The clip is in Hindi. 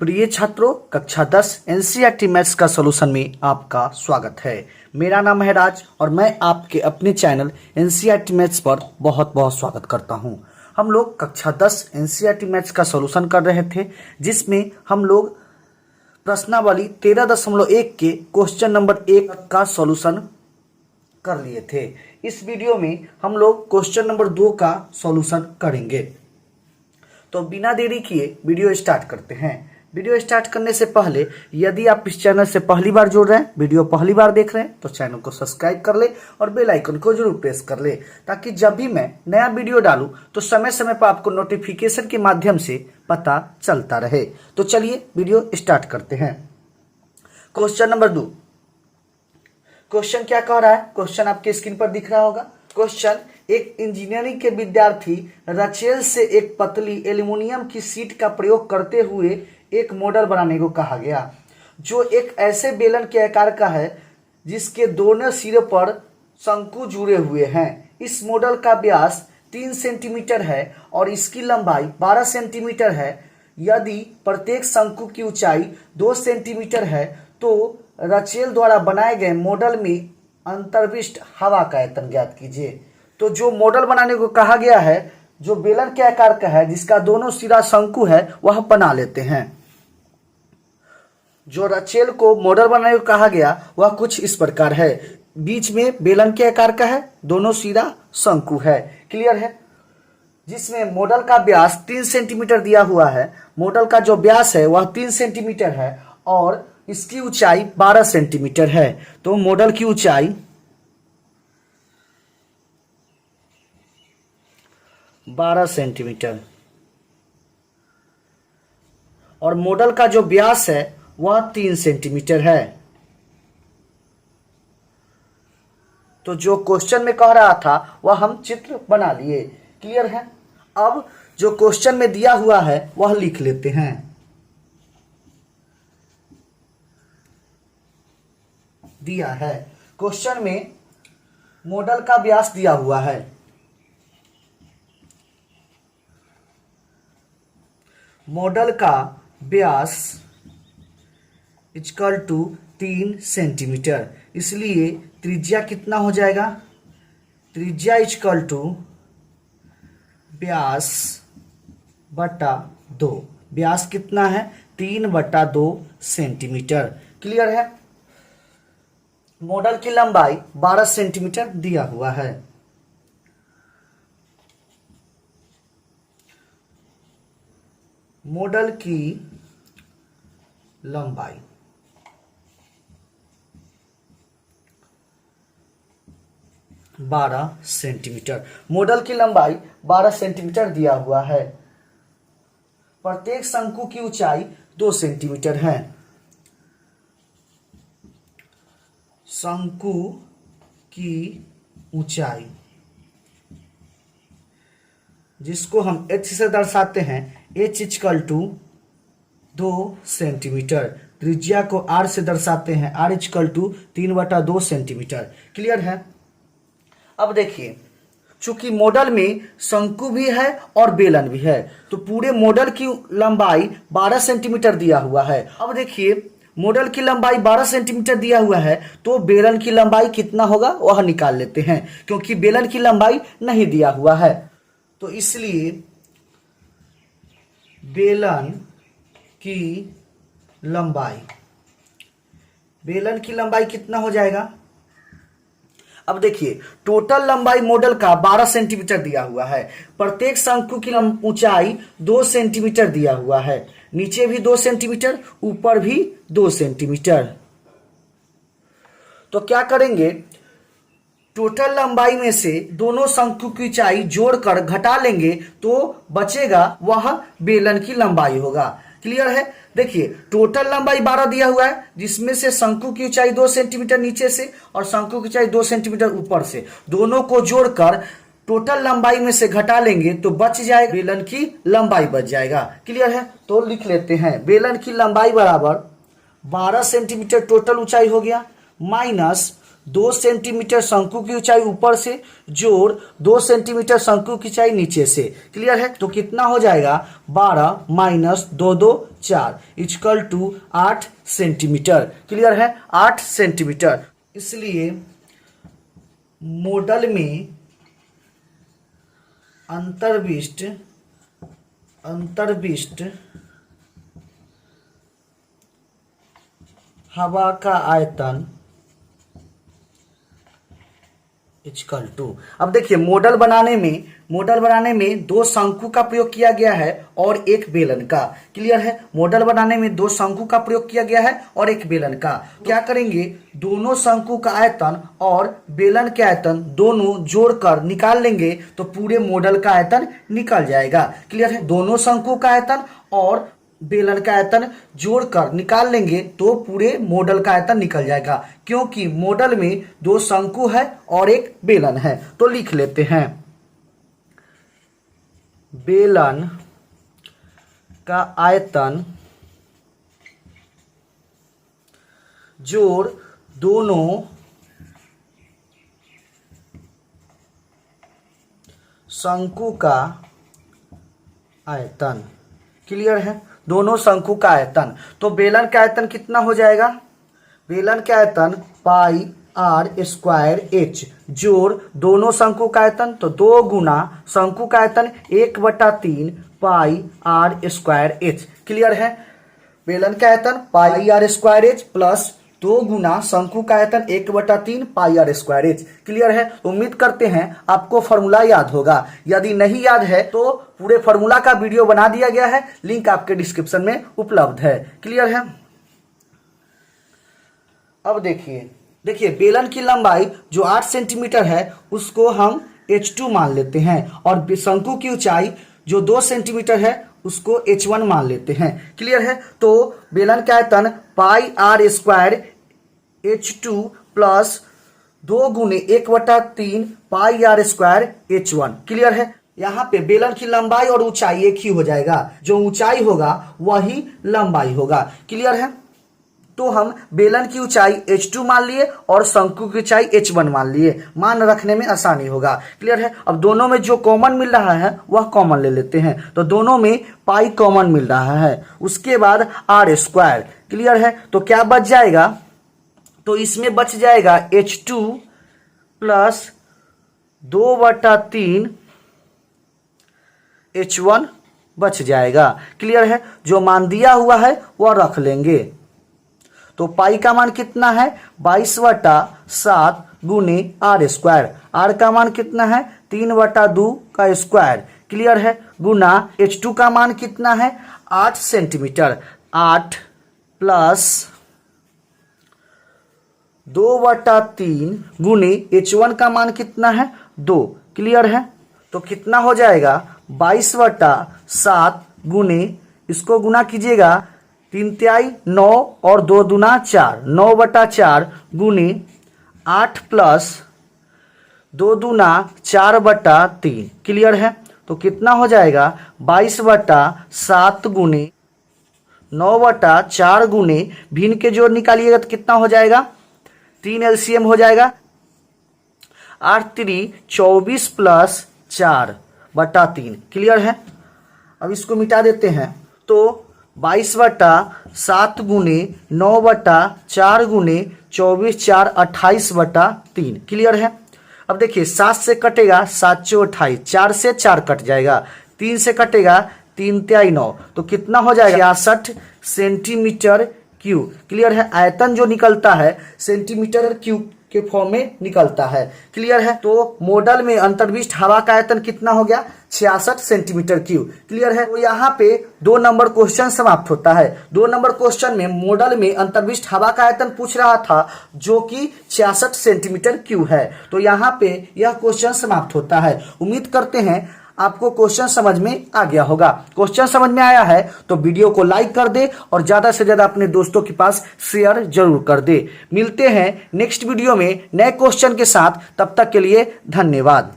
प्रिय छात्रों, कक्षा 10 एनसीईआरटी मैथ्स का सॉल्यूशन में आपका स्वागत है। मेरा नाम है राज और मैं आपके अपने चैनल एनसीईआरटी मैथ्स पर बहुत बहुत स्वागत करता हूं। हम लोग कक्षा 10 एनसीईआरटी मैथ्स का सॉल्यूशन कर रहे थे, जिसमें हम लोग प्रश्नावली 13.1 के क्वेश्चन नंबर 1 का सॉल्यूशन कर लिए थे। इस वीडियो में हम लोग क्वेश्चन नंबर 2 का सॉल्यूशन करेंगे। तो बिना देरी किए वीडियो स्टार्ट करते हैं। वीडियो स्टार्ट करने से पहले यदि आप इस चैनल से पहली बार जुड़ रहे हैं, वीडियो पहली बार देख रहे हैं, तो चैनल को सब्सक्राइब कर ले और बेल आइकन को जरूर प्रेस कर ले, ताकि जब भी मैं नया वीडियो डालूं तो समय समय पर आपको नोटिफिकेशन के माध्यम से पता चलता रहे। तो चलिए वीडियो स्टार्ट करते हैं। Question number 2। क्वेश्चन क्या कह रहा है? क्वेश्चन आपके स्क्रीन पर दिख रहा होगा। क्वेश्चन, एक इंजीनियरिंग के विद्यार्थी रचेल से एक पतली एल्युमिनियम की शीट का प्रयोग करते हुए एक मॉडल बनाने को कहा गया, जो एक ऐसे बेलन के आकार का है जिसके दोनों सिरों पर शंकु जुड़े हुए हैं। इस मॉडल का व्यास 3 सेंटीमीटर है और इसकी लंबाई 12 सेंटीमीटर है। यदि प्रत्येक शंकु की ऊंचाई 2 सेंटीमीटर है तो रचेल द्वारा बनाए गए मॉडल में अंतर्विष्ट हवा का आयतन ज्ञात कीजिए। तो जो मॉडल बनाने को कहा गया है, जो बेलन के आकार का है जिसका दोनों सिरा शंकु है, वह बना लेते हैं। जो रचेल को मॉडल बनाने को कहा गया वह कुछ इस प्रकार है। बीच में बेलन के आकार का है, दोनों सिरा शंकु है। क्लियर है? जिसमें मॉडल का व्यास 3 सेंटीमीटर दिया हुआ है। मॉडल का जो व्यास है वह 3 सेंटीमीटर है और इसकी ऊंचाई 12 सेंटीमीटर है। तो मॉडल की ऊंचाई 12 सेंटीमीटर और मॉडल का जो व्यास है वह 3 सेंटीमीटर है। तो जो क्वेश्चन में कह रहा था वह हम चित्र बना लिए। क्लियर है? अब जो क्वेश्चन में दिया हुआ है वह लिख लेते हैं। दिया है क्वेश्चन में मॉडल का व्यास दिया हुआ है। मॉडल का व्यास इक्वल टू 3 सेंटीमीटर, इसलिए त्रिज्या कितना हो जाएगा? त्रिज्या इक्वल टू व्यास बटा 2। व्यास कितना है? 3/2 सेंटीमीटर। क्लियर है? मॉडल की लंबाई 12 सेंटीमीटर दिया हुआ है। मॉडल की लंबाई 12 सेंटीमीटर। मॉडल की लंबाई 12 सेंटीमीटर दिया हुआ है। प्रत्येक शंकु की ऊंचाई 2 सेंटीमीटर है। शंकु की ऊंचाई, जिसको हम h से दर्शाते हैं, h इक्वल टू 2 सेंटीमीटर। त्रिज्या को r से दर्शाते हैं, r equal to 3/2 centimetre. Clear है? अब देखिए, चूंकि मॉडल में शंकु भी है और बेलन भी है, तो पूरे मॉडल की लंबाई 12 सेंटीमीटर दिया हुआ है। अब देखिए, मॉडल की लंबाई 12 सेंटीमीटर दिया हुआ है, तो बेलन की लंबाई कितना होगा वह निकाल लेते हैं, क्योंकि बेलन की लंबाई नहीं दिया हुआ है। तो इसलिए बेलन की लंबाई कितना हो जाएगा? अब देखिए, टोटल लंबाई मॉडल का 12 सेंटीमीटर दिया हुआ है। प्रत्येक शंकु की ऊंचाई 2 सेंटीमीटर दिया हुआ है। नीचे भी 2 सेंटीमीटर, ऊपर भी 2 सेंटीमीटर। तो क्या करेंगे? टोटल लंबाई में से दोनों शंकु की ऊंचाई जोड़कर घटा लेंगे तो बचेगा वह बेलन की लंबाई होगा। क्लियर है? देखिए, टोटल लंबाई 12 दिया हुआ है, जिसमें से शंकु की ऊंचाई 2 सेंटीमीटर नीचे से और शंकु की ऊंचाई 2 सेंटीमीटर ऊपर से, दोनों को जोड़कर टोटल लंबाई में से घटा लेंगे तो बच जाएगा, बेलन की लंबाई बच जाएगा। क्लियर है? तो लिख लेते हैं, बेलन की लंबाई बराबर 12 सेंटीमीटर टोटल ऊंचाई हो गया, माइनस 2 सेंटीमीटर शंकु की ऊंचाई ऊपर से जोड़ 2 सेंटीमीटर शंकु की ऊंचाई नीचे से। क्लियर है? तो कितना हो जाएगा 12 minus 2 2 4 equal to 8 centimetre. Clear है? 8 सेंटीमीटर। इसलिए मॉडल में अंतर्विष्ट हवा का आयतन इक्वल टू, अब देखिए मॉडल बनाने में 2 शंकु का प्रयोग किया गया है और एक बेलन का। क्लियर है? मॉडल बनाने में 2 शंकु का प्रयोग किया गया है और एक बेलन का। क्या करेंगे, दोनों शंकु का आयतन और बेलन के आयतन दोनों जोड़कर निकाल लेंगे तो पूरे मॉडल का आयतन निकल जाएगा। क्लियर है? दोनों शंकु का आयतन और बेलन का आयतन जोड़कर निकाल लेंगे तो पूरे मॉडल का आयतन निकल जाएगा, क्योंकि मॉडल में 2 शंकु है और एक बेलन है। तो लिख लेते हैं, बेलन का आयतन जोड़ दोनों शंकु का आयतन। क्लियर है? दोनों शंकु का आयतन। तो बेलन का आयतन कितना हो जाएगा, बेलन का आयतन पाई आर स्क्वायर एच जोड़ दोनों शंकु का आयतन, तो 2 गुना शंकु का आयतन 1/3 पाई आर स्क्वायर एच। क्लियर है? बेलन का आयतन पाई आर स्क्वायर एच प्लस 2 गुना शंकु का आयतन 1/3 पाई आर स्क्वायर एच। क्लियर है? उम्मीद करते हैं आपको फॉर्मूला याद होगा। यदि नहीं याद है तो पूरे फॉर्मूला का वीडियो बना दिया गया है, लिंक आपके डिस्क्रिप्शन में उपलब्ध है। क्लियर है? अब देखिए बेलन की लंबाई जो 8 सेंटीमीटर है उसको हम h2 मान लेते हैं और शंकु की ऊंचाई जो 2 सेंटीमीटर है उसको h1 मान लेते हैं। क्लियर है? तो बेलन का आयतन पाई आर स्क्वायर h2 प्लस 2 गुने 1/3 पाई आर स्क्वायर h1। क्लियर है? यहाँ पे बेलन की लंबाई और ऊंचाई एक ही हो जाएगा, जो ऊंचाई होगा वही लंबाई होगा। क्लियर है? तो हम बेलन की ऊंचाई h2 मान लिए और शंकु की ऊंचाई h1 मान लिए, मान रखने में आसानी होगा। क्लियर है? अब दोनों में जो कॉमन मिल रहा है वह कॉमन ले लेते हैं, तो दोनों में पाई कॉमन मिल रहा है, उसके बाद आर स्क्वायर। क्लियर है? तो क्या बच जाएगा, तो इसमें बच जाएगा h2 प्लस 2/3 h1 बच जाएगा। क्लियर है? जो मान दिया हुआ है वह रख लेंगे। तो पाई का मान कितना है 22/7 गुने आर स्क्वायर, आर का मान कितना है 3/2 का स्क्वायर। क्लियर है? गुना h2 का मान कितना है 8 सेंटीमीटर, 8 प्लस 2/3 गुने h1 का मान कितना है 2। क्लियर है? तो कितना हो जाएगा 22/7 गुने, इसको गुना कीजिएगा 3 तिहाई 9 और 2 दूना 4, 9/4 गुने 8 प्लस 2 दूना 4/3। क्लियर है? तो कितना हो जाएगा 22/7 गुने 9/4 गुने भिन्न के जोड़ निकालिएगा तो कितना हो जाएगा 3 LCM हो जाएगा, 8 3 24 प्लस 4/3। क्लियर है? अब इसको मिटा देते हैं, तो 22/7 गुने 9/4 गुने 24 4 28/3। क्लियर है? अब देखिए 7 से कटेगा 7 × 28, 4 से 4 कट जाएगा, 3 से कटेगा 3 तिहाई 9, तो कितना हो जाएगा 66 सेंटीमीटर क्यूब। क्लियर है? आयतन जो निकलता है सेंटीमीटर क्यूब के फॉर्म में निकलता है। क्लियर है? तो मॉडल में अंतर्विष्ट हवा का आयतन कितना हो गया 66 सेंटीमीटर क्यूब। क्लियर है? तो यहाँ पे 2 नंबर क्वेश्चन समाप्त होता है। 2 नंबर क्वेश्चन में मॉडल में अंतर्विष्ट हवा का आयतन पूछ रहा था जो कि 66 सेंटीमीटर क्यूब है, तो यहाँ पे यह क्वेश्चन समाप्त होता है। उम्मीद करते हैं आपको क्वेश्चन समझ में आ गया होगा। क्वेश्चन समझ में आया है तो वीडियो को लाइक कर दे और ज्यादा से ज्यादा अपने दोस्तों के पास शेयर जरूर कर दे। मिलते हैं नेक्स्ट वीडियो में नए क्वेश्चन के साथ, तब तक के लिए धन्यवाद।